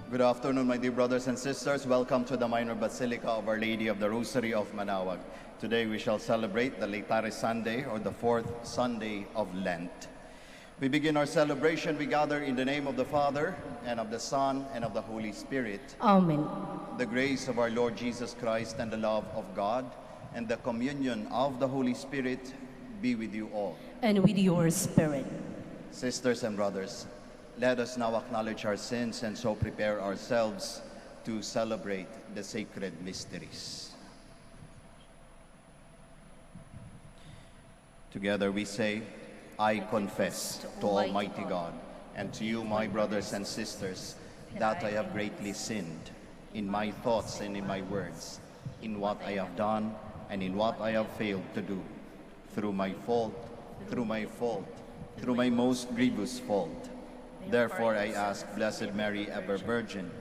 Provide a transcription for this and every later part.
Good afternoon, my dear brothers and sisters. Welcome to the Minor Basilica of Our Lady of the Rosary of Manaoag. Today we shall celebrate the Laetare Sunday, or the fourth Sunday of Lent. We begin our celebration. We gather in the name of the Father, and of the Son, and of the Holy Spirit. Amen. The grace of our Lord Jesus Christ and the love of God and the communion of the Holy Spirit be with you all. And with your spirit. Sisters and brothers, let us now acknowledge our sins and so prepare ourselves to celebrate the sacred mysteries. Together we say, I confess to Almighty God and to you, my brothers and sisters, that I have greatly sinned in my thoughts and in my words, in what I have done and in what I have failed to do, through my most grievous fault. Therefore I ask Blessed Mary, ever Virgin,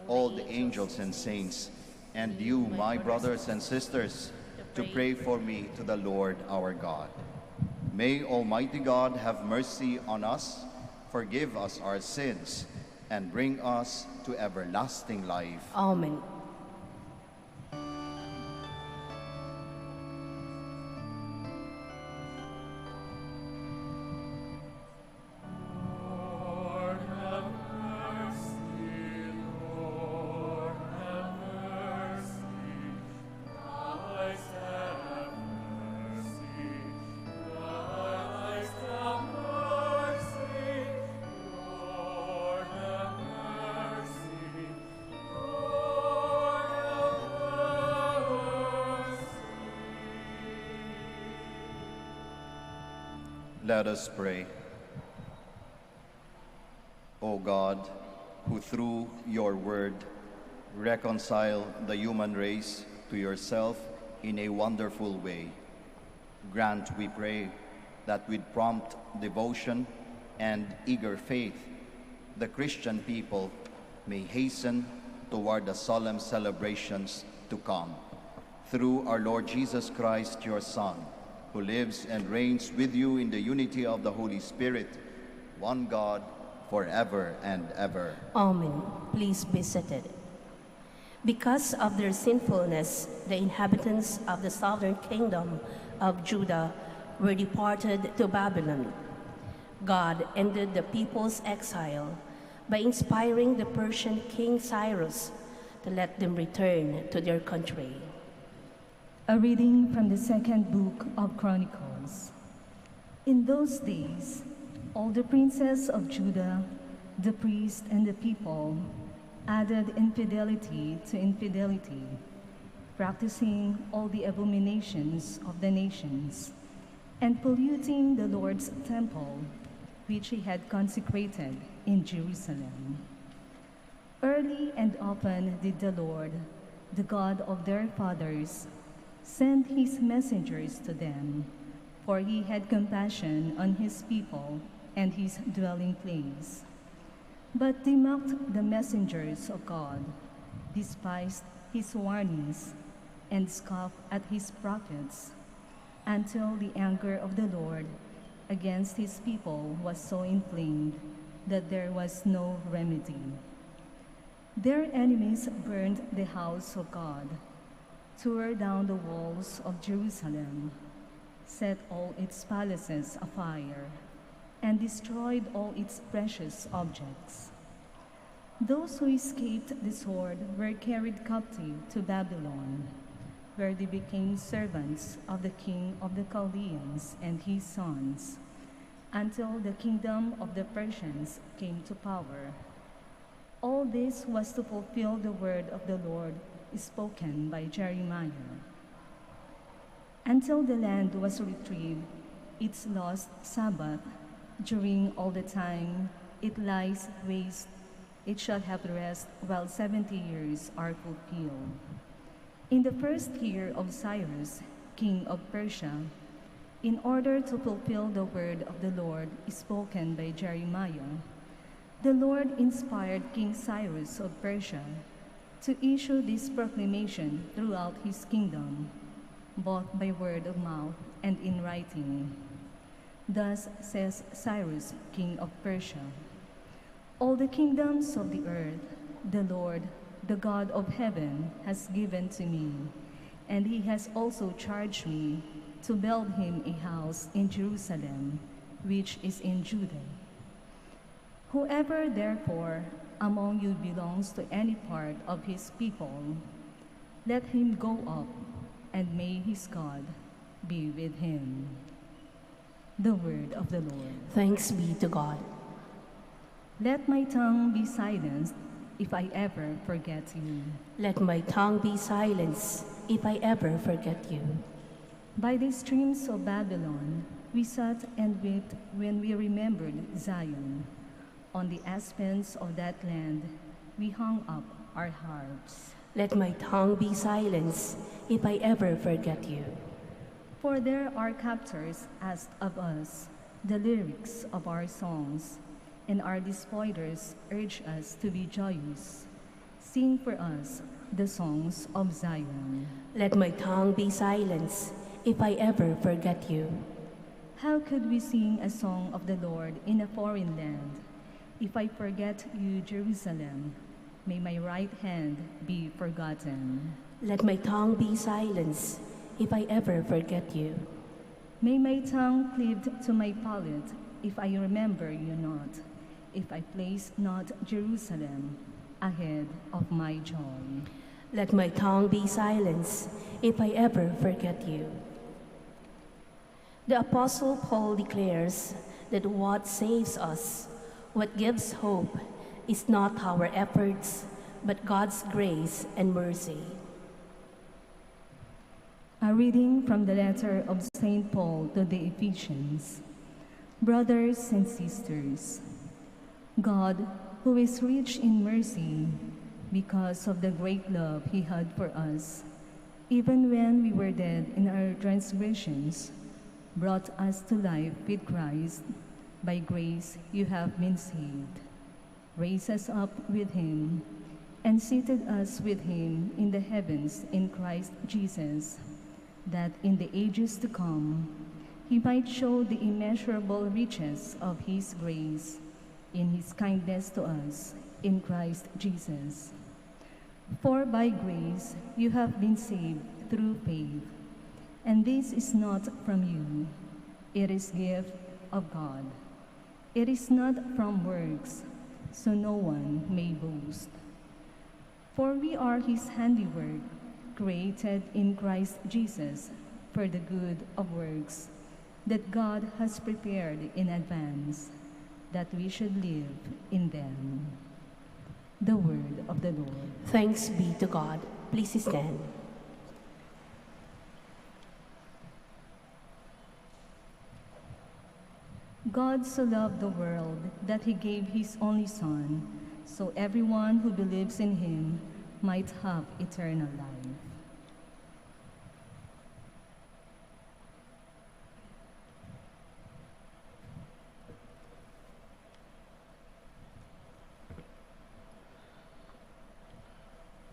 all the angels and saints, and you, my brothers and sisters, to pray for me to the Lord our God. May Almighty God have mercy on us, forgive us our sins, and bring us to everlasting life. Amen. Let us pray. O God, who through your word reconcile the human race to yourself in a wonderful way, grant, we pray, that with prompt devotion and eager faith, the Christian people may hasten toward the solemn celebrations to come. Through our Lord Jesus Christ, your Son, who lives and reigns with you in the unity of the Holy Spirit, one God, forever and ever. Amen. Please be seated. Because of their sinfulness, the inhabitants of the southern kingdom of Judah were departed to Babylon. God ended the people's exile by inspiring the Persian King Cyrus to let them return to their country. A reading from the second book of Chronicles. In those days, all the princes of Judah, the priests and the people, added infidelity to infidelity, practicing all the abominations of the nations, and polluting the Lord's temple, which he had consecrated in Jerusalem. Early and often did the Lord, the God of their fathers, send his messengers to them, for he had compassion on his people and his dwelling place. But they mocked the messengers of God, despised his warnings, and scoffed at his prophets, until the anger of the Lord against his people was so inflamed that there was no remedy. Their enemies burned the house of God, tore down the walls of Jerusalem, set all its palaces afire, and destroyed all its precious objects. Those who escaped the sword were carried captive to Babylon, where they became servants of the king of the Chaldeans and his sons, until the kingdom of the Persians came to power. All this was to fulfill the word of the Lord spoken by Jeremiah. Until the land was retrieved, its lost Sabbath, during all the time it lies waste, it shall have rest while 70 years are fulfilled. In the first year of Cyrus, king of Persia, in order to fulfill the word of the Lord spoken by Jeremiah, the Lord inspired King Cyrus of Persia to issue this proclamation throughout his kingdom, both by word of mouth and in writing. Thus says Cyrus, king of Persia, all the kingdoms of the earth, the Lord, the God of heaven, has given to me, and he has also charged me to build him a house in Jerusalem, which is in Judah. Whoever therefore among you belongs to any part of his people, let him go up, and may his God be with him. The word of the Lord. Thanks be to God. Let my tongue be silenced if I ever forget you. Let my tongue be silenced if I ever forget you. By the streams of Babylon, we sat and wept when we remembered Zion. On the aspens of that land, we hung up our harps. Let my tongue be silenced if I ever forget you. For there our captors asked of us the lyrics of our songs, and our despoilers urged us to be joyous. Sing for us the songs of Zion. Let my tongue be silenced if I ever forget you. How could we sing a song of the Lord in a foreign land? If I forget you, Jerusalem, may my right hand be forgotten. Let my tongue be silenced if I ever forget you. May my tongue cleave to my palate if I remember you not, if I place not Jerusalem ahead of my joy. Let my tongue be silenced if I ever forget you. The Apostle Paul declares that what saves us, what gives hope, is not our efforts, but God's grace and mercy. A reading from the letter of St. Paul to the Ephesians. Brothers and sisters, God, who is rich in mercy, because of the great love he had for us, even when we were dead in our transgressions, brought us to life with Christ. By grace you have been saved. Raised us up with him, and seated us with him in the heavens in Christ Jesus, that in the ages to come he might show the immeasurable riches of his grace in his kindness to us in Christ Jesus. For by grace you have been saved through faith, and this is not from you, it is gift of God. It is not from works, so no one may boast. For we are his handiwork, created in Christ Jesus for the good of works that God has prepared in advance, that we should live in them. The word of the Lord. Thanks be to God. Please stand. God so loved the world that he gave his only Son, so everyone who believes in him might have eternal life.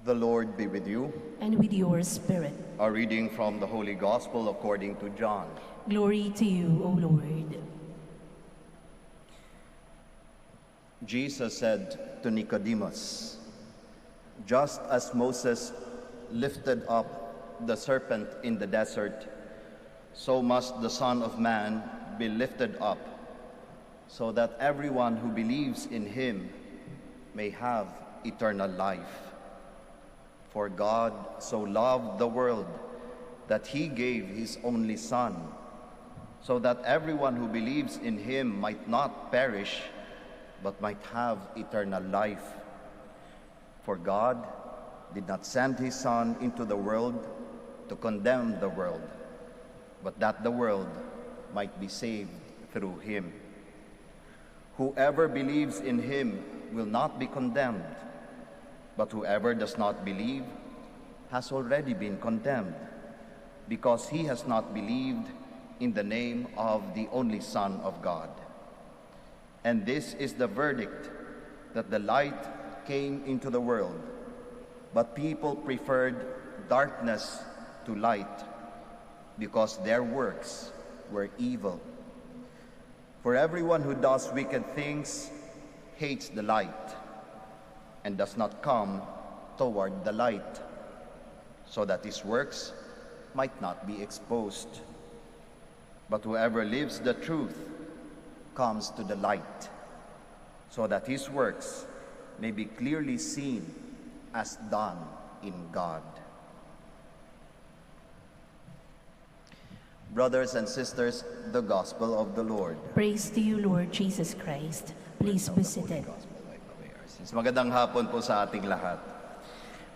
The Lord be with you. And with your spirit. A reading from the Holy Gospel according to John. Glory to you, O Lord. Jesus said to Nicodemus, "Just as Moses lifted up the serpent in the desert, so must the Son of Man be lifted up, so that everyone who believes in him may have eternal life. For God so loved the world that he gave his only Son, so that everyone who believes in him might not perish, but might have eternal life. For God did not send his Son into the world to condemn the world, but that the world might be saved through him. Whoever believes in him will not be condemned, but whoever does not believe has already been condemned, because he has not believed in the name of the only Son of God. And this is the verdict, that the light came into the world, but people preferred darkness to light, because their works were evil. For everyone who does wicked things hates the light and does not come toward the light, so that his works might not be exposed. But whoever lives the truth comes to the light, so that his works may be clearly seen as done in God. Brothers and sisters, the Gospel of the Lord. Praise to you, Lord Jesus Christ. Please be seated. Magandang hapon po sa ating lahat.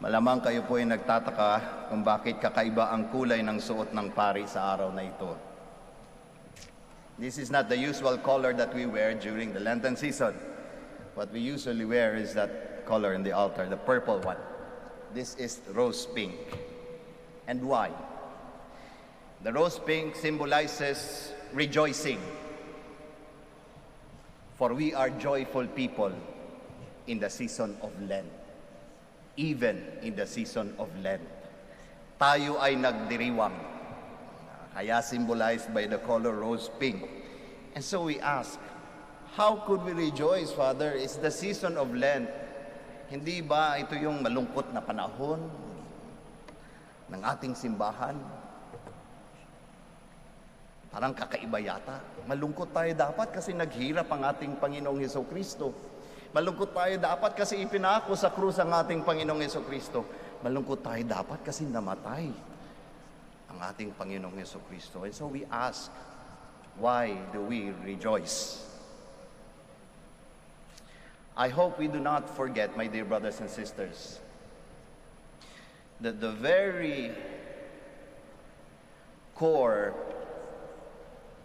Malamang kayo po ay nagtataka kung bakit kakaiba ang kulay ng suot ng pari sa araw na ito. This is not the usual color that we wear during the Lenten season. What we usually wear is that color in the altar, the purple one. This is rose pink. And why? The rose pink symbolizes rejoicing. For we are joyful people in the season of Lent. Even in the season of Lent. Tayo ay nagdiriwang. Kaya symbolized by the color rose pink. And so we ask, how could we rejoice, Father? It's the season of Lent. Hindi ba ito yung malungkot na panahon ng ating simbahan? Parang kakaiba yata. Malungkot tayo dapat kasi naghirap ang ating Panginoong Hesukristo. Malungkot tayo dapat kasi ipinako sa krus ang ating Panginoong Hesukristo. Malungkot tayo dapat kasi namatay ang ating Panginoong Hesukristo. And so we ask, why do we rejoice? I hope we do not forget, my dear brothers and sisters, that the very core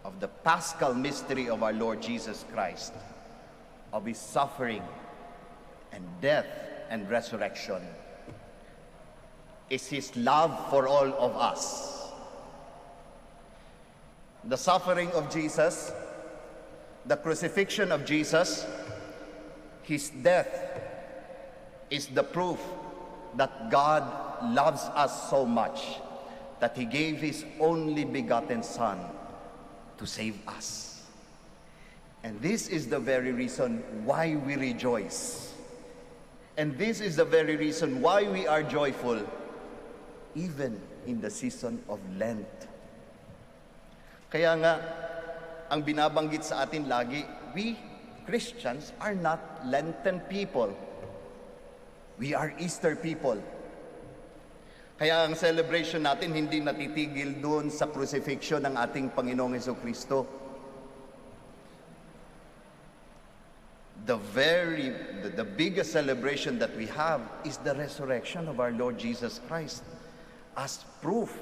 of the Paschal mystery of our Lord Jesus Christ, of his suffering and death and resurrection, is his love for all of us. The suffering of Jesus, the crucifixion of Jesus, his death is the proof that God loves us so much that he gave his only begotten Son to save us. And this is the very reason why we rejoice. And this is the very reason why we are joyful, even in the season of Lent. Kaya nga, ang binabanggit sa atin lagi, we Christians are not Lenten people. We are Easter people. Kaya ang celebration natin hindi natitigil doon sa crucifixion ng ating Panginoong Hesukristo. The biggest celebration that we have is the resurrection of our Lord Jesus Christ as proof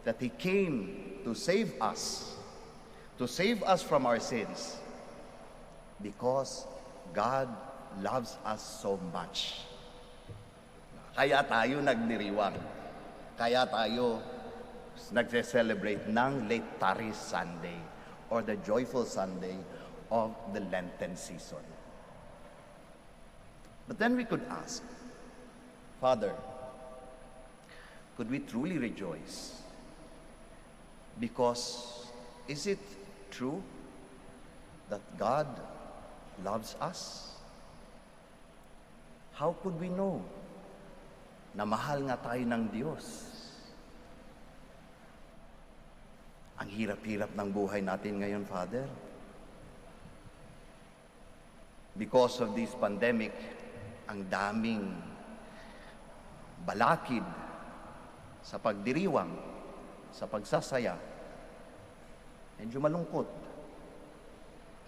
that he came to save us from our sins, because God loves us so much. Kaya tayo nagdiriwang. Kaya tayo nagse-celebrate ng Laetare Sunday or the joyful Sunday of the Lenten season. But then we could ask, Father, could we truly rejoice? Because is it true that God loves us? How could we know na mahal nga tayo ng Diyos? Ang hirap-hirap ng buhay natin ngayon, Father. Because of this pandemic, ang daming balakid sa pagdiriwang, sa pagsasaya. Medyo malungkot.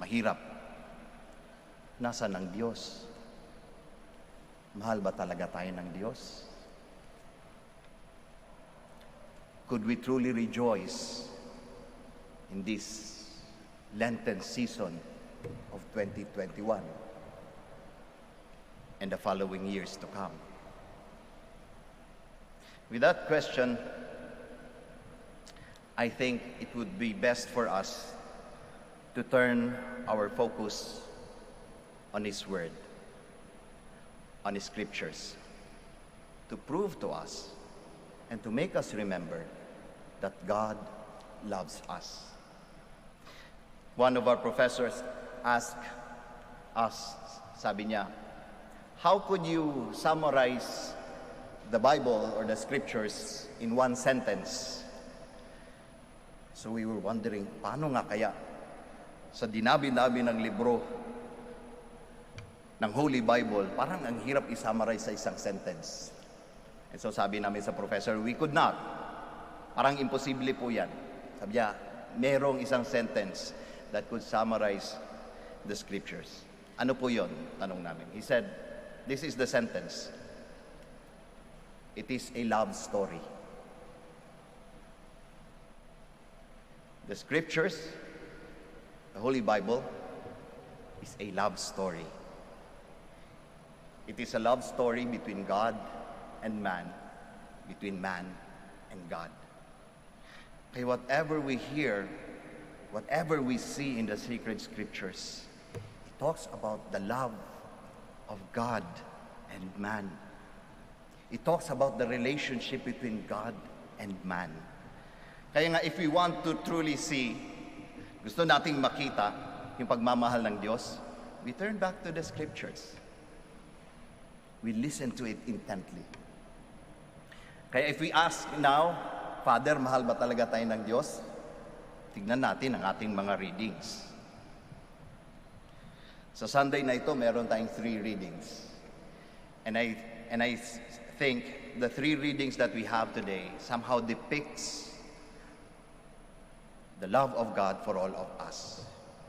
Mahirap. Nasaan ang Diyos? Mahal ba talaga tayo ng Diyos? Could we truly rejoice in this Lenten season of 2021 and the following years to come? With that question, I think it would be best for us to turn our focus on His Word, on His Scriptures, to prove to us and to make us remember that God loves us. One of our professors asked us, sabi niya, How could you summarize the Bible or the scriptures in one sentence? So we were wondering, paano nga kaya sa dinabi-nabi ng libro ng Holy Bible, parang ang hirap i-summarize sa isang sentence. And so sabi namin sa professor, we could not. Parang imposible po yan. Sabi niya, merong isang sentence that could summarize the scriptures. Ano po yon? Tanong namin. He said, this is the sentence. It is a love story. The scriptures, the Holy Bible, is a love story. It is a love story between God and man, between man and God. Okay, whatever we hear, whatever we see in the sacred scriptures, it talks about the love of God and man. It talks about the relationship between God and man. Kaya nga, if we want to truly see, gusto nating makita yung pagmamahal ng Diyos, we turn back to the scriptures. We listen to it intently. Kaya if we ask now, Father, mahal ba talaga tayo ng Diyos? Tignan natin ang ating mga readings. Sa Sunday na ito, meron tayong 3 readings. And I think the 3 readings that we have today somehow depicts the love of God for all of us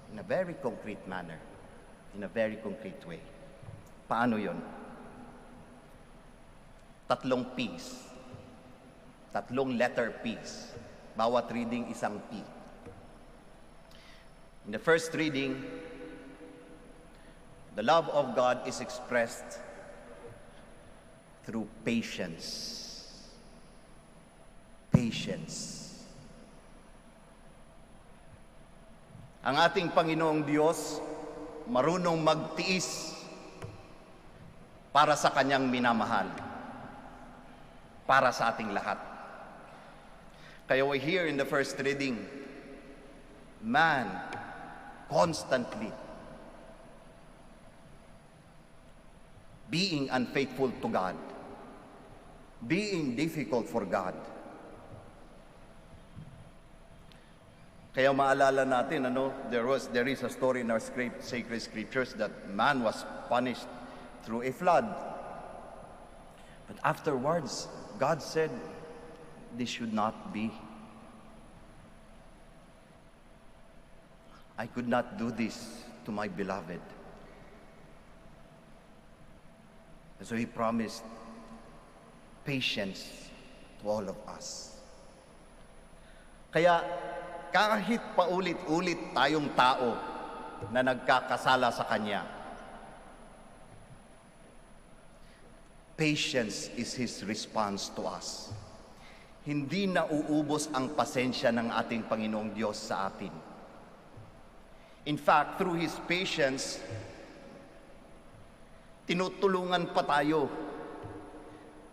in a very concrete manner, in a very concrete way. Paano yon? 3 P's. 3 letter P's. Bawat reading isang P. In the first reading, the love of God is expressed through patience. Patience. Ang ating Panginoong Diyos, marunong magtiis para sa Kanyang minamahal, para sa ating lahat. Kaya we hear in the first reading, man constantly being unfaithful to God, being difficult for God. Kaya maalala natin, there is a story in our sacred scriptures that man was punished through a flood. But afterwards, God said, this should not be. I could not do this to my beloved. And so He promised patience to all of us. Kaya kahit paulit-ulit tayong tao na nagkakasala sa Kanya, patience is His response to us. Hindi nauubos ang pasensya ng ating Panginoong Diyos sa atin. In fact, through His patience, tinutulungan pa tayo.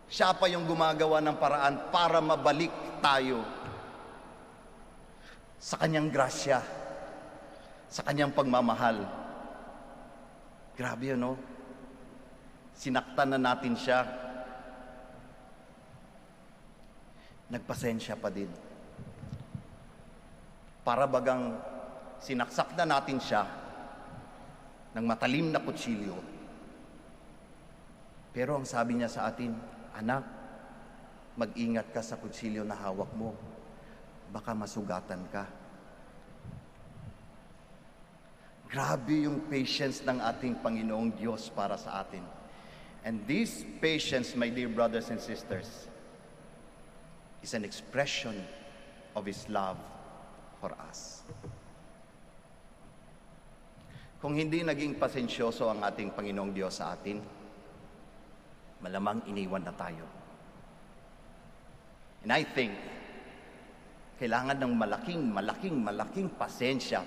Siya pa yung gumagawa ng paraan para mabalik tayo sa Kanyang grasya, sa Kanyang pagmamahal. Grabe, Sinaktan na natin siya. Nagpasensya pa din. Para bagang sinaksak na natin siya ng matalim na kutsilyo. Pero ang sabi niya sa atin, anak, mag-ingat ka sa kutsilyo na hawak mo. Baka masugatan ka. Grabe yung patience ng ating Panginoong Diyos para sa atin. And this patience, my dear brothers and sisters, is an expression of His love for us. Kung hindi naging pasensyoso ang ating Panginoong Diyos sa atin, malamang iniwan na tayo. And I think, kailangan ng malaking pasensya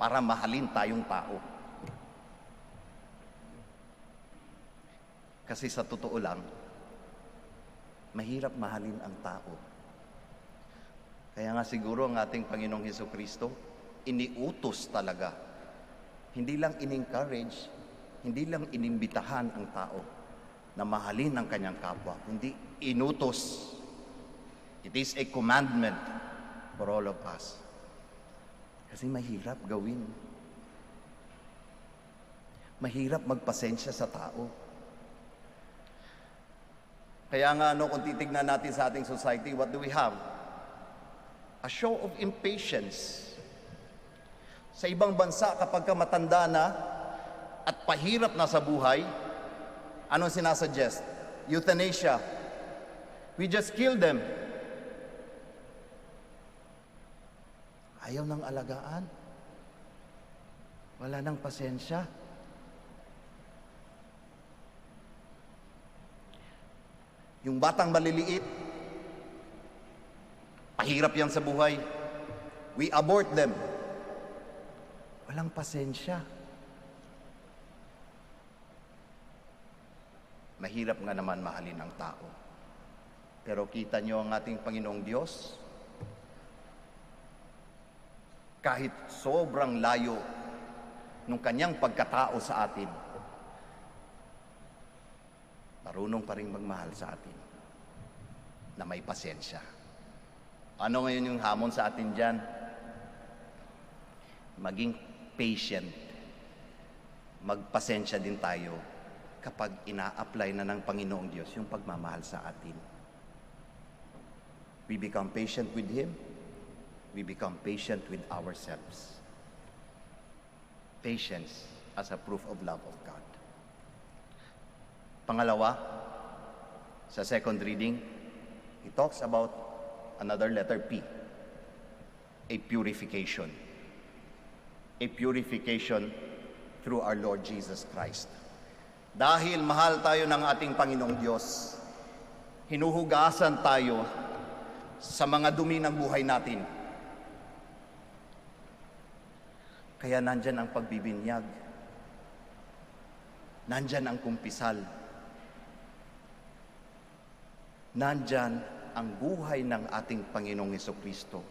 para mahalin tayong tao. Kasi sa totoo lang, mahirap mahalin ang tao. Kaya nga siguro ang ating Panginoong Hesukristo, iniutos talaga. Hindi lang in-encourage, hindi lang inimbitahan ang tao na mahalin ang kanyang kapwa, kundi inutos. It is a commandment for all of us. Kasi mahirap gawin. Mahirap magpasensya sa tao. Kaya nga, kung titignan natin sa ating society, what do we have? A show of impatience. Sa ibang bansa, kapag ka matanda na at pahirap na sa buhay, anong sinasuggest? Euthanasia. We just kill them. Ayaw ng alagaan. Wala nang pasensya. Yung batang maliliit, pahirap yan sa buhay. We abort them. Walang pasensya. Mahirap nga naman mahalin ang tao. Pero kita nyo ang ating Panginoong Diyos, kahit sobrang layo nung kanyang pagkatao sa atin, marunong pa rin magmahal sa atin na may pasensya. Ano ngayon yung hamon sa atin dyan? Maging patient. Magpasensya din tayo kapag ina-apply na ng Panginoong Diyos yung pagmamahal sa atin. We become patient with Him. We become patient with ourselves. Patience as a proof of love of God. Pangalawa, sa second reading, he talks about another letter P, a purification. A purification through our Lord Jesus Christ. Dahil mahal tayo ng ating Panginoong Diyos, hinuhugasan tayo sa mga dumi ng buhay natin. Kaya nandyan ang pagbibinyag. Nandyan ang kumpisal. Nandyan ang buhay ng ating Panginoong Hesukristo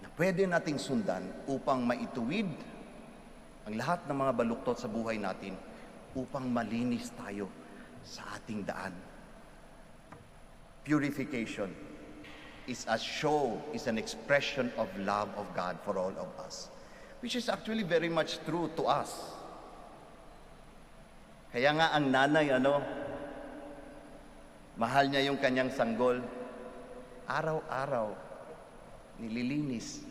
na pwede nating sundan upang maituwid ang lahat ng mga baluktot sa buhay natin upang malinis tayo sa ating daan. Purification is a show, is an expression of love of God for all of us, which is actually very much true to us. Kaya nga ang nanay, mahal niya yung kanyang sanggol. Araw-araw, nililinis,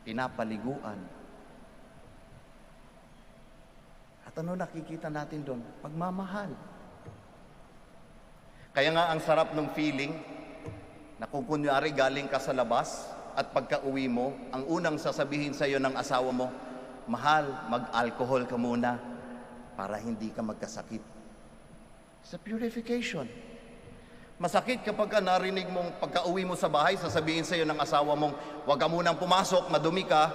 pinapaliguan. At ano nakikita natin doon? Pagmamahal. Kaya nga ang sarap ng feeling na kung kunyari galing ka sa labas at pagka-uwi mo, ang unang sasabihin sa iyo ng asawa mo, mahal, mag-alcohol ka muna para hindi ka magkasakit. Sa purification. Masakit kapag ka narinig mong pagka-uwi mo sa bahay, sasabihin sa iyo ng asawa mong, huwag ka munang pumasok, madumi ka.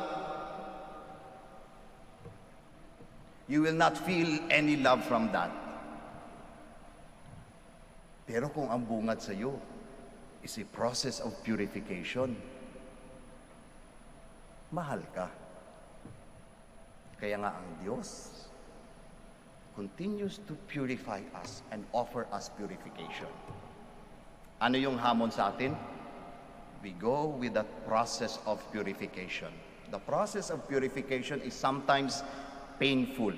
You will not feel any love from that. Pero kung ang bungad sa iyo is a process of purification, mahal ka. Kaya nga ang Diyos continues to purify us and offer us purification. Ano yung hamon sa atin? We go with that process of purification. The process of purification is sometimes painful.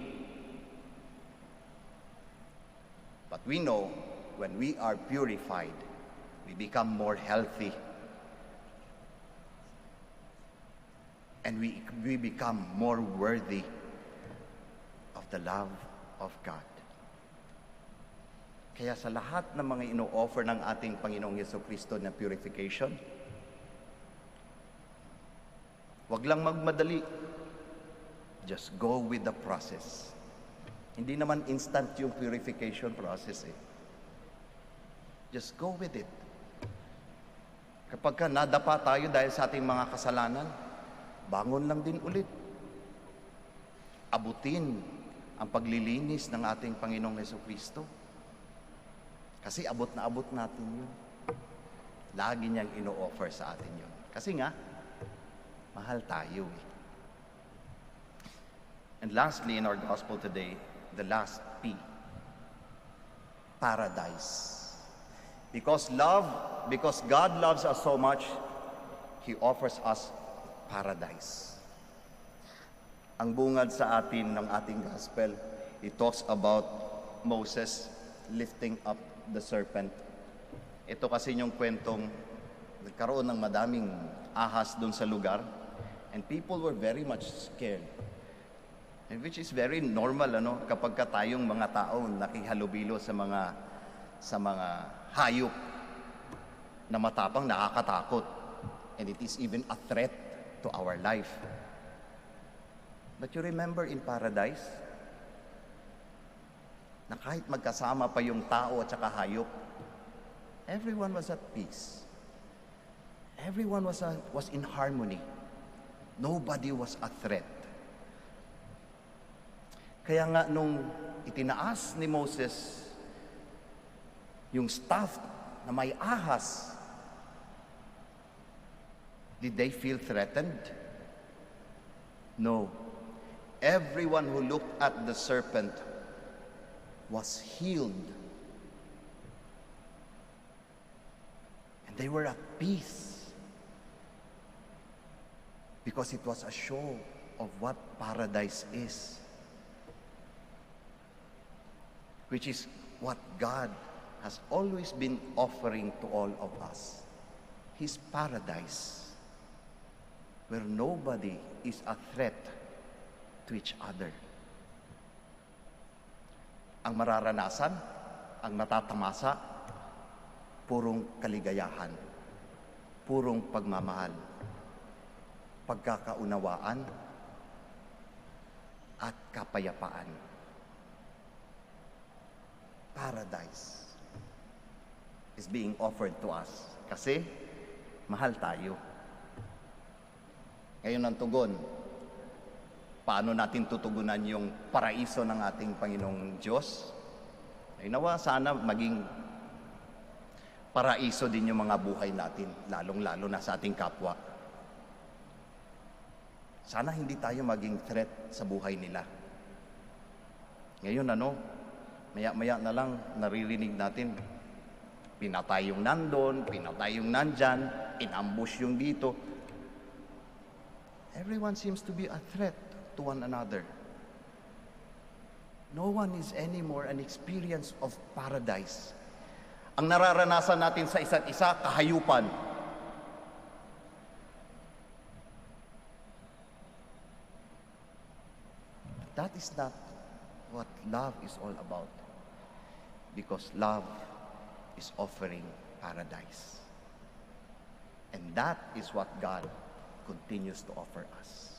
But we know when we are purified, we become more healthy. And we become more worthy of the love of God. Kaya sa lahat ng mga ino-offer ng ating Panginoong Hesukristo na purification, wag lang magmadali. Just go with the process. Hindi naman instant yung purification process eh. Just go with it. Kapag ka nadapa tayo dahil sa ating mga kasalanan, bangon lang din ulit. Abutin ang paglilinis ng ating Panginoong Hesukristo. Kasi abot na abot natin yun. Lagi niyang ino-offer sa atin yun. Kasi nga, mahal tayo eh. And lastly, in our gospel today, the last P. Paradise. Because God loves us so much, He offers us paradise. Ang bungad sa atin ng ating gospel, it talks about Moses lifting up the serpent. Ito kasi yung kwentong nagkaroon ng madaming ahas doon sa lugar, and people were very much scared. And which is very normal, kapag tayong mga tao nakihalubilo sa mga hayop na matapang, nakakatakot. And it is even a threat to our life. But you remember in paradise, na kahit magkasama pa yung tao at saka hayop, everyone was at peace. Everyone was in harmony. Nobody was a threat. Kaya nga nung itinaas ni Moses yung staff na may ahas, did they feel threatened? No. Everyone who looked at the serpent was healed. And they were at peace. Because it was a show of what paradise is. Which is what God has always been offering to all of us. His paradise, where nobody is a threat to each other. Ang mararanasan, ang matatamasa, purong kaligayahan, purong pagmamahal, pagkakaunawaan, at kapayapaan. Paradise is being offered to us kasi mahal tayo. Ngayon ang tugon, paano natin tutugunan yung paraiso ng ating Panginoong Diyos? Ay nawa sana maging paraiso din yung mga buhay natin, lalong-lalo na sa ating kapwa. Sana hindi tayo maging threat sa buhay nila. Ngayon maya-maya na lang naririnig natin, pinatay yung nandun, pinatay yung nandyan, inambush yung dito. Everyone seems to be a threat to one another. No one is anymore an experience of paradise. Ang nararanasan natin sa isa't isa, kahayupan. That is not what love is all about. Because love is offering paradise. And that is what God continues to offer us.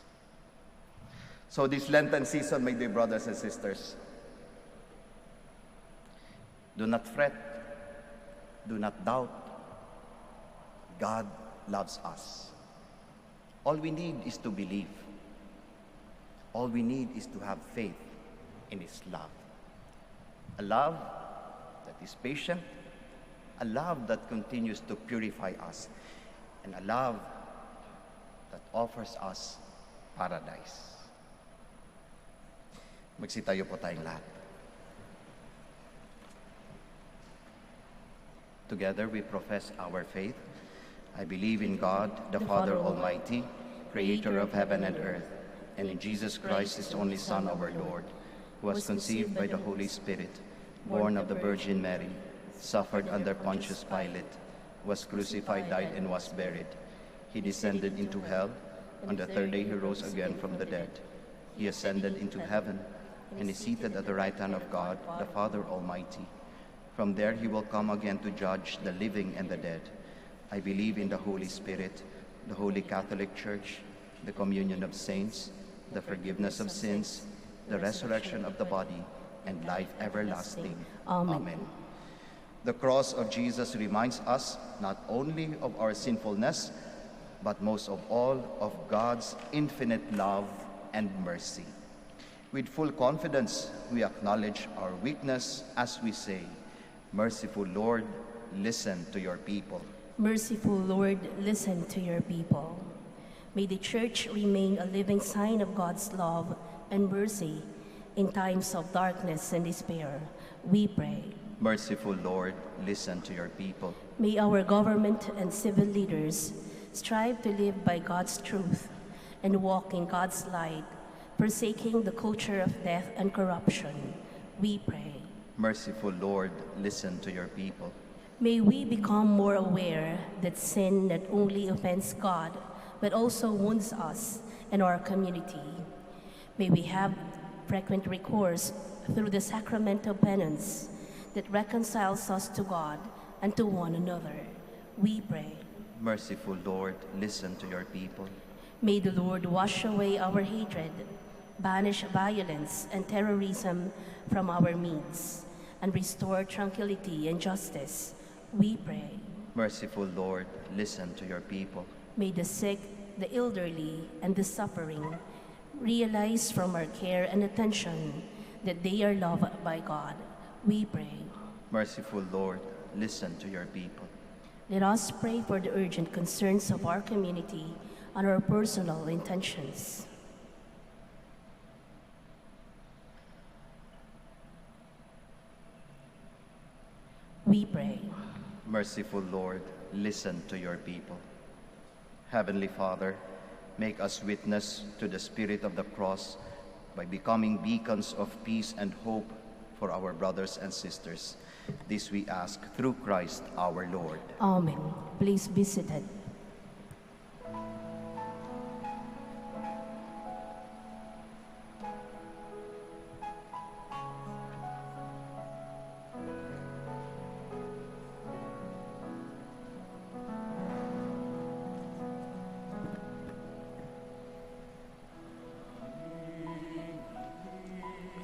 So this Lenten season, my dear brothers and sisters, do not fret, do not doubt. God loves us. All we need is to believe. All we need is to have faith in His love. A love that is patient, a love that continues to purify us, and a love that offers us paradise. Magsitayo po tayong lahat. Together we profess our faith. I believe in God, the Father Almighty, creator of heaven and earth, and in Jesus Christ, His only Son, our Lord, who was conceived by the Holy Spirit, born of the Virgin Mary, suffered under Pontius Pilate, was crucified, died, and was buried. He descended into hell. On the third day He rose again from the dead. He ascended into heaven, and is seated at the right hand of God, the Father Almighty. From there He will come again to judge the living and the dead. I believe in the Holy Spirit, the Holy Catholic Church, the communion of saints, the forgiveness of sins, the resurrection of the body, and life everlasting. Amen. The cross of Jesus reminds us not only of our sinfulness, but most of all of God's infinite love and mercy. With full confidence, we acknowledge our weakness as we say, "Merciful Lord, listen to your people." Merciful Lord, listen to your people. May the Church remain a living sign of God's love and mercy In times of darkness and despair, we pray. Merciful Lord, listen to your people. May our government and civil leaders strive to live by God's truth and walk in God's light, forsaking the culture of death and corruption. We pray. Merciful Lord, listen to your people. May we become more aware that sin not only offends God, but also wounds us and our community. May we have frequent recourse through the sacrament of penance that reconciles us to God and to one another. We pray. Merciful Lord, listen to your people. May the Lord wash away our hatred, banish violence and terrorism from our midst, and restore tranquility and justice. We pray. Merciful Lord, listen to your people. May the sick, the elderly, and the suffering realize from our care and attention that they are loved by God. We pray. Merciful Lord, listen to your people. Let us pray for the urgent concerns of our community and our personal intentions. We pray. Merciful Lord, listen to your people. Heavenly Father, make us witness to the spirit of the cross by becoming beacons of peace and hope for our brothers and sisters. This we ask through Christ our Lord. Amen. Please be seated.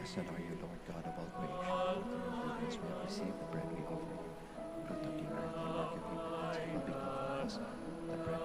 Blessed are you, Lord God of all creation. With your goodness we have received the bread we offer you. Fruit of the earth, the work of your hands, will become for us the bread of life. Blessed are you, Lord God of all creation. With your goodness we have received the bread we offer you. Fruit of the life and work of your hands, will become for us ready to drink.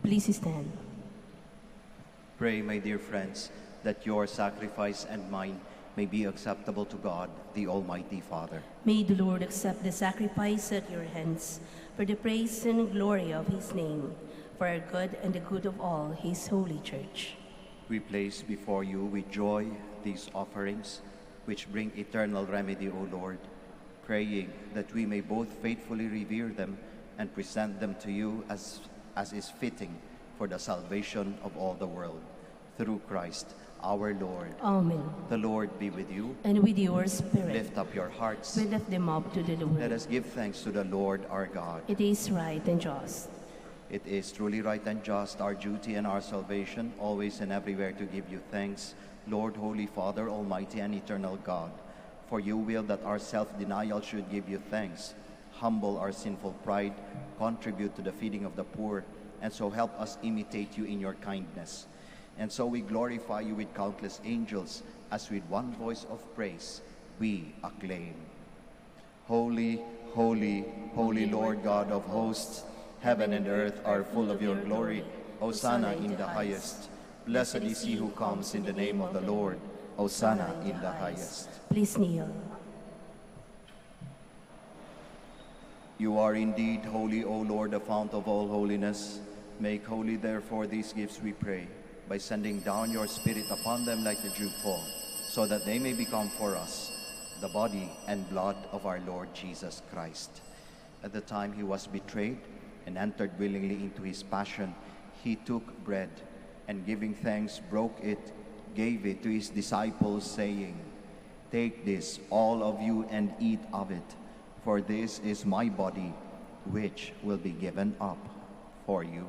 Please stand. Pray, my dear friends, that your sacrifice and mine may be acceptable to God, the Almighty Father. May the Lord accept the sacrifice at your hands for the praise and glory of his name, for our good and the good of all his holy church. We place before you with joy these offerings, which bring eternal remedy, O Lord, praying that we may both faithfully revere them and present them to you as is fitting for the salvation of all the world. Through Christ our Lord. Amen. The Lord be with you. And with your spirit, Lift up your hearts. we lift them up to the Lord. Let us give thanks to the Lord our God. It is right and just. It is truly right and just, our duty and our salvation, always and everywhere to give you thanks, Lord, Holy Father, Almighty and eternal God. For you will that our self-denial should give you thanks, humble our sinful pride, contribute to the feeding of the poor, and so help us imitate you in your kindness. And so we glorify you with countless angels, as with one voice of praise we acclaim. Holy, Holy, holy Lord God of hosts, heaven and earth are full of your glory. Hosanna in the highest. Blessed is he who comes in the name of the Lord. Hosanna in the highest. Please kneel. You are indeed holy, O Lord, the fount of all holiness. Make holy, therefore, these gifts, we pray, by sending down your Spirit upon them like the dewfall, so that they may become for us the body and blood of our Lord Jesus Christ. At the time he was betrayed and entered willingly into his passion, he took bread, and giving thanks, broke it, gave it to his disciples, saying, "Take this, all of you, and eat of it, for this is my body, which will be given up for you."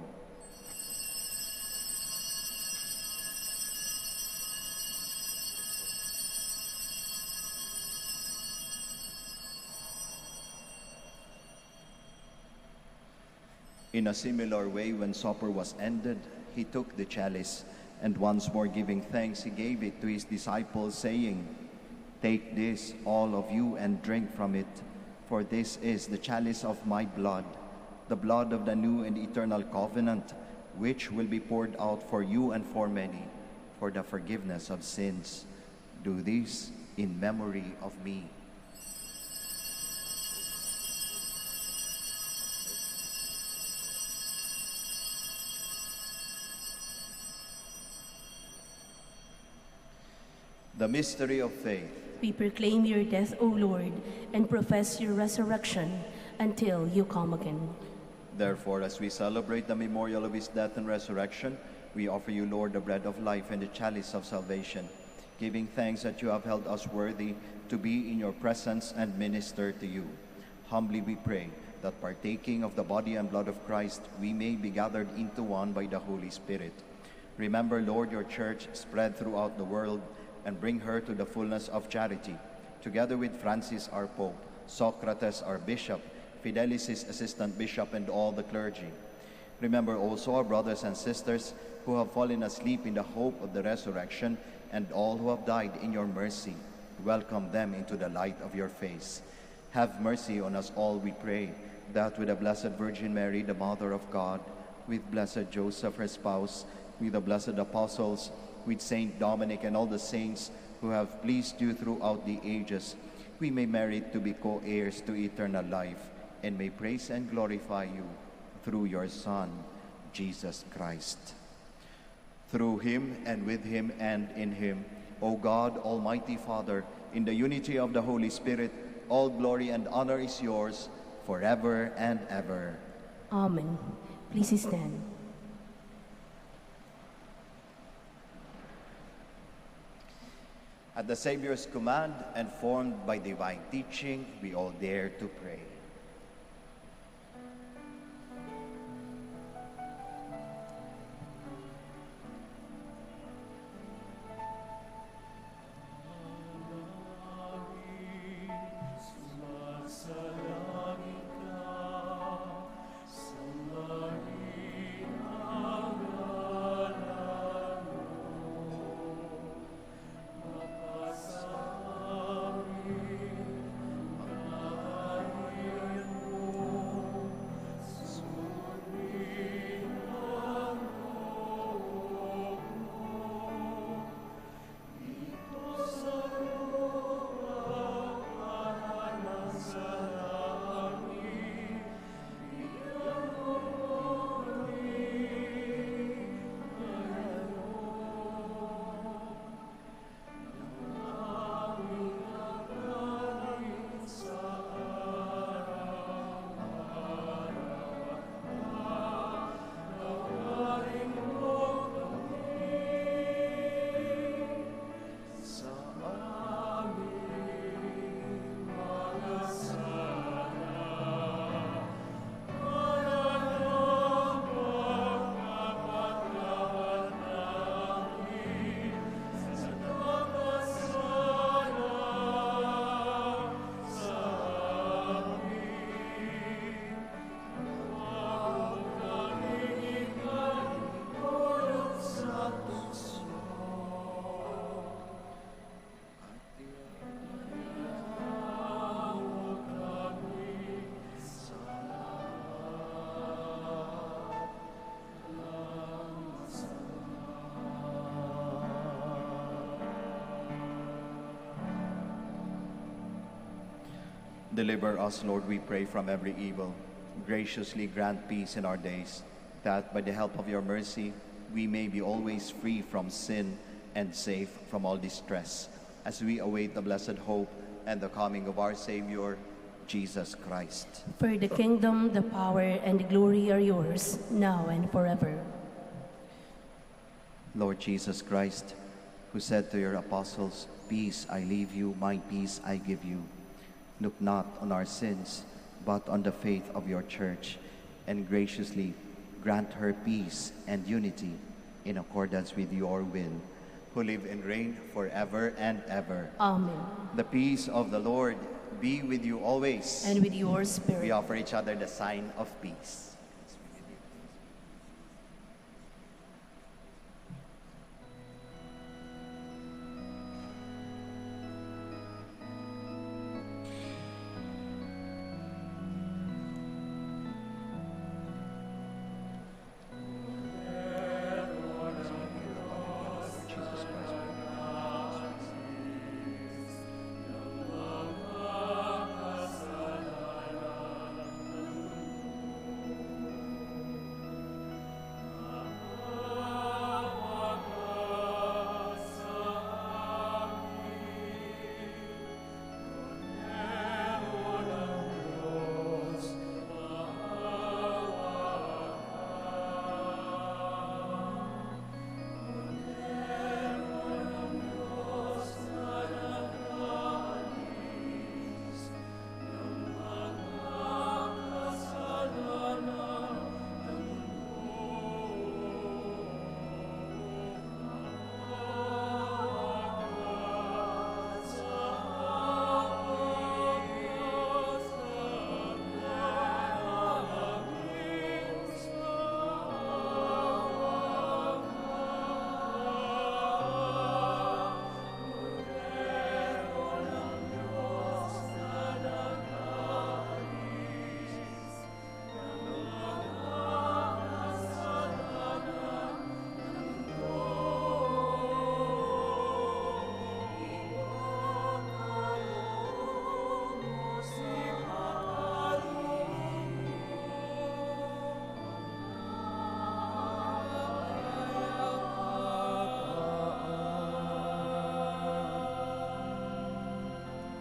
In a similar way, when supper was ended, he took the chalice, and once more giving thanks, he gave it to his disciples, saying, "Take this, all of you, and drink from it, for this is the chalice of my blood, the blood of the new and eternal covenant, which will be poured out for you and for many, for the forgiveness of sins. Do this in memory of me." The mystery of faith. We proclaim your death, O Lord, and profess your resurrection until you come again. Therefore, as we celebrate the memorial of his death and resurrection, we offer you, Lord, the bread of life and the chalice of salvation, giving thanks that you have held us worthy to be in your presence and minister to you. Humbly we pray that partaking of the body and blood of Christ, we may be gathered into one by the Holy Spirit. Remember, Lord, your church spread throughout the world, and bring her to the fullness of charity, together with Francis our Pope, Socrates our Bishop, Fidelis his Assistant Bishop, and all the clergy. Remember also our brothers and sisters who have fallen asleep in the hope of the resurrection, and all who have died in your mercy. Welcome them into the light of your face. Have mercy on us all, we pray, that with the Blessed Virgin Mary, the Mother of God, with Blessed Joseph, her spouse, with the blessed apostles, with Saint Dominic and all the saints who have pleased you throughout the ages, we may merit to be co-heirs to eternal life, and may praise and glorify you through your Son, Jesus Christ. Through him, and with him, and in him, O God, Almighty Father, in the unity of the Holy Spirit, all glory and honor is yours forever and ever. Amen. Please stand. At the Savior's command and formed by divine teaching, we all dare to pray. Deliver us, Lord, we pray, from every evil. Graciously grant peace in our days, that by the help of your mercy we may be always free from sin and safe from all distress, as we await the blessed hope and the coming of our Savior, Jesus Christ. For the kingdom, the power, and the glory are yours, now and forever. Lord Jesus Christ, who said to your apostles, "Peace I leave you, my peace I give you," look not on our sins, but on the faith of your church, and graciously grant her peace and unity in accordance with your will, who live and reign forever and ever. Amen. The peace of the Lord be with you always. And with your We spirit. offer each other the sign of peace.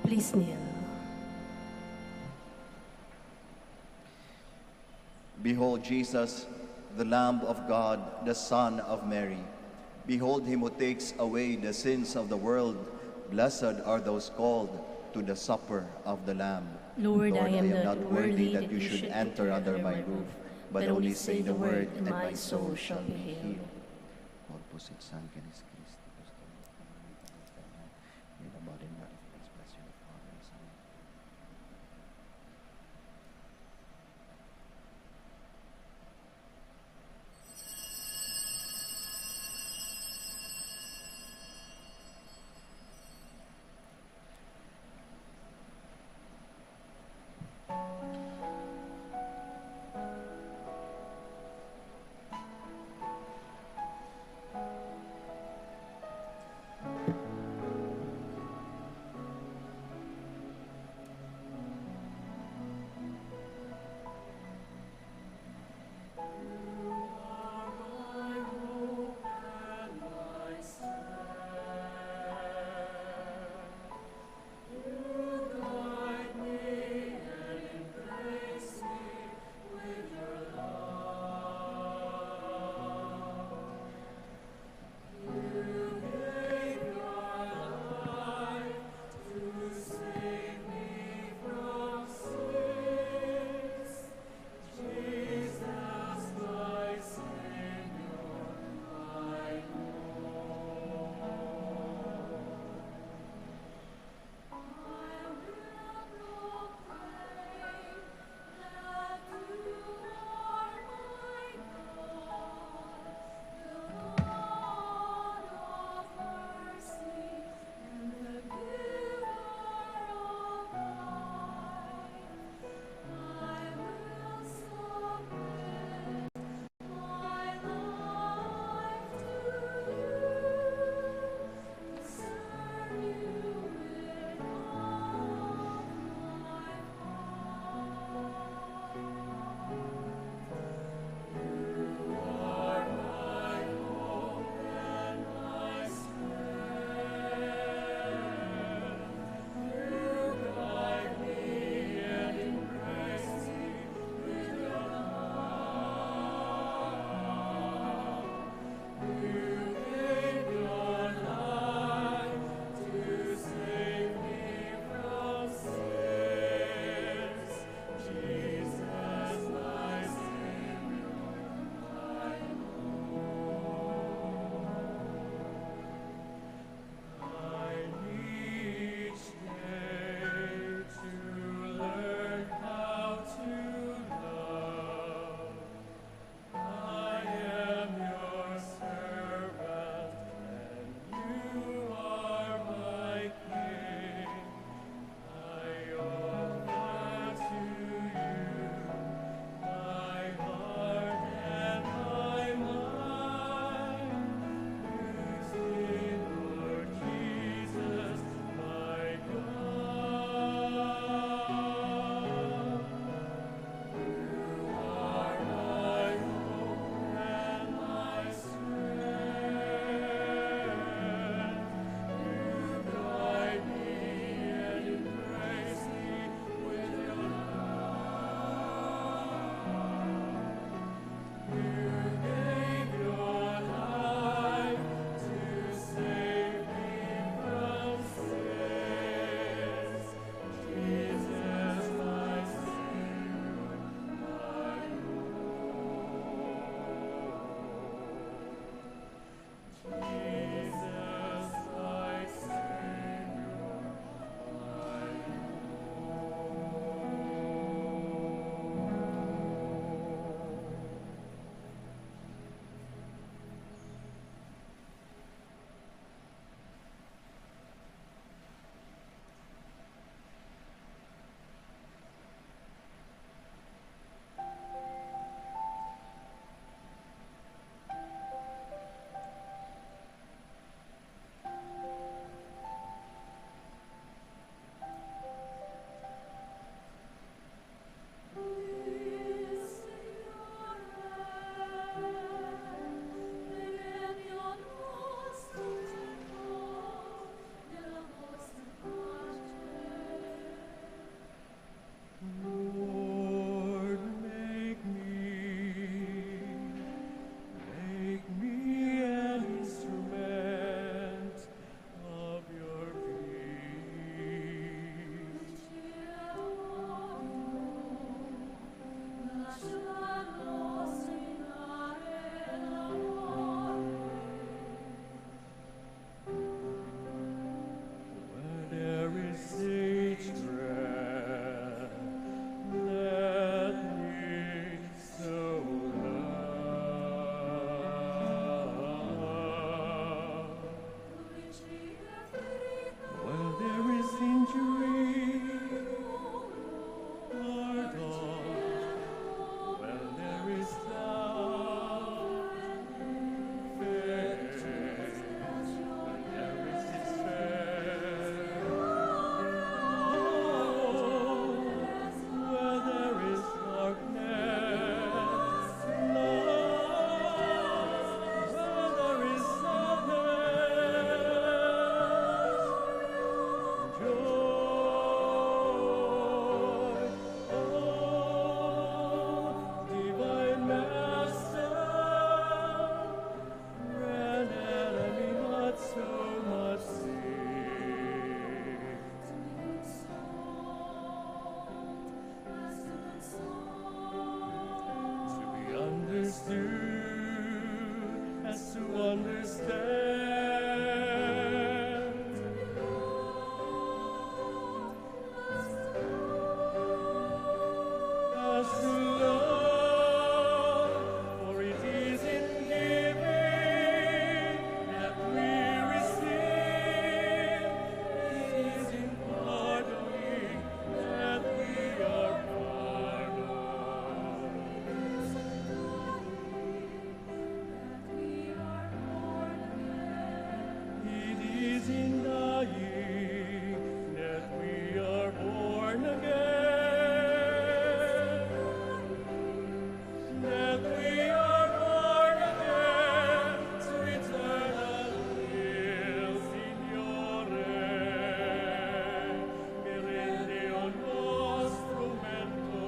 Please kneel. Behold Jesus, the Lamb of God, the Son of Mary. Behold him who takes away the sins of the world. Blessed are those called to the supper of the Lamb. Lord, I am not worthy that you should enter under my roof, but only say the word, and my soul shall be healed. Corpus et Sanctis Christi, may the body and blood of Christ bless you, the Father and Son. to understand. Us to love, for it is in giving that we receive. It is in pardoning that we are pardoned. It is in dying that we are born again. That we are born again to eternal will, Signore. Mi rende un strumento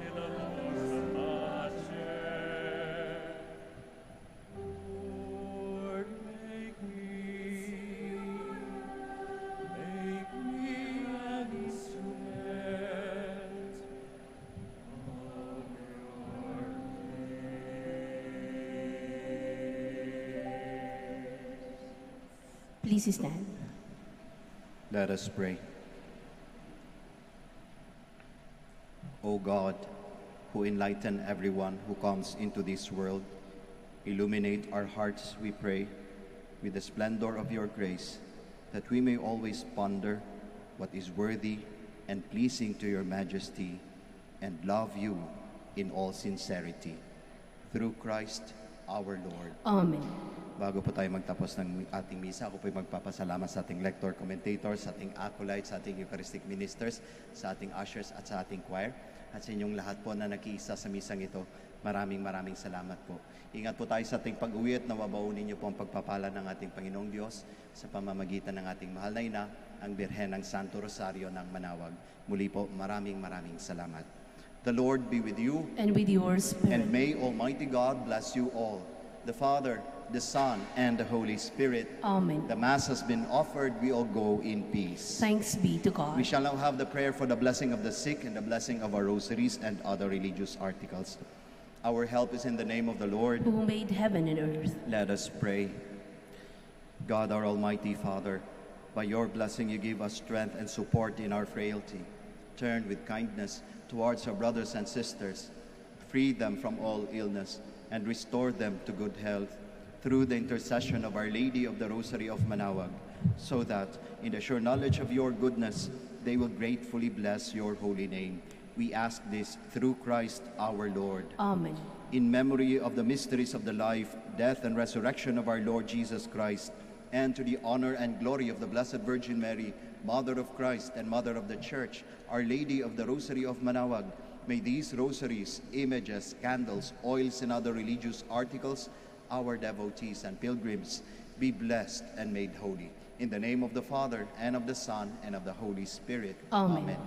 della nostra pace. Lord, make me an instrument of your Please stand. Let us pray. O God, who enlighten everyone who comes into this world, illuminate our hearts, we pray, with the splendor of your grace, that we may always ponder what is worthy and pleasing to your majesty, and love you in all sincerity. Through Christ our Lord. Amen. Bago po tayo magtapos ng ating misa, ako po magpapasalamat sa ating lector, commentators, sa ating acolytes, sa ating Eucharistic ministers, sa ating ushers at sa ating choir, at sa inyong lahat po na nakiisa sa misang ito. Maraming salamat po. Ingat po tayo sa ating pag-uwi at nawabaunin niyo po ang pagpapala ng ating Panginoong Diyos sa pamamagitan ng ating mahal na ina, ang Birhen ng Santo Rosario ng Manaoag. Muli po, maraming salamat. The Lord be with you, And with your spirit. and may Almighty God bless you all, the Father, the Son, and the Holy Spirit. Amen. The Mass has been offered. We all go in peace. Thanks be to God. We shall now have the prayer for the blessing of the sick and the blessing of our rosaries and other religious articles. Our help is in the name of the Lord. Who made heaven and earth. Let us pray. God, our Almighty Father, by your blessing you give us strength and support in our frailty. Turn with kindness towards our brothers and sisters. Free them from all illness and restore them to good health through the intercession of Our Lady of the Rosary of Manaoag, so that in the sure knowledge of your goodness they will gratefully bless your holy name. We ask this through Christ our Lord. Amen. In memory of the mysteries of the life, death, and resurrection of our Lord Jesus Christ, and to the honor and glory of the Blessed Virgin Mary, Mother of Christ and Mother of the Church, Our Lady of the Rosary of Manaoag, may these rosaries, images, candles, oils, and other religious articles, our devotees and pilgrims, be blessed and made holy. In the name of the Father, and of the Son, and of the Holy Spirit. Amen. Amen.